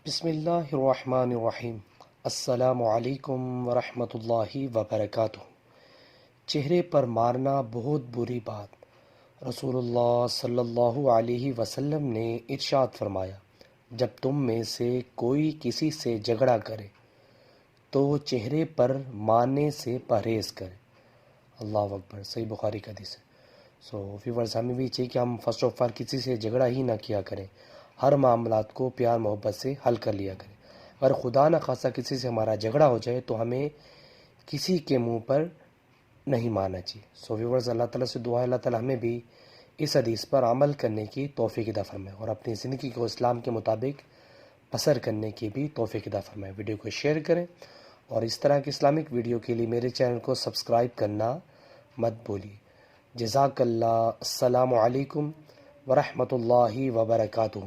بسم اللہ الرحمن الرحیم۔ السلام علیکم ورحمۃ اللہ وبرکاتہ۔ چہرے پر مارنا بہت بری بات۔ رسول اللہ صلی اللہ علیہ وسلم نے ارشاد فرمایا، جب تم میں سے کوئی کسی سے جھگڑا کرے تو چہرے پر مارنے سے پرہیز کرے۔ اللہ اکبر۔ صحیح بخاری کا حدیث ہے۔ ویورز، ہمیں بھی چاہیے کہ ہم فرسٹ آف آل کسی سے جھگڑا ہی نہ کیا کریں، ہر معاملات کو پیار محبت سے حل کر لیا کریں۔ اگر خدا نہ خواستہ کسی سے ہمارا جھگڑا ہو جائے تو ہمیں کسی کے منہ پر نہیں مارنا چاہیے۔ ویورز، اللہ تعالیٰ سے دعا ہے اللہ تعالیٰ ہمیں بھی اس حدیث پر عمل کرنے کی توفیق عطا فرمائے اور اپنی زندگی کو اسلام کے مطابق بسر کرنے کی بھی توفیق عطا فرمائے۔ ویڈیو کو شیئر کریں اور اس طرح کی اسلامک ویڈیو کے لیے میرے چینل کو سبسکرائب کرنا مت بھولیے۔ جزاک اللہ۔ السلام علیکم ورحمۃ اللہ وبرکاتہ۔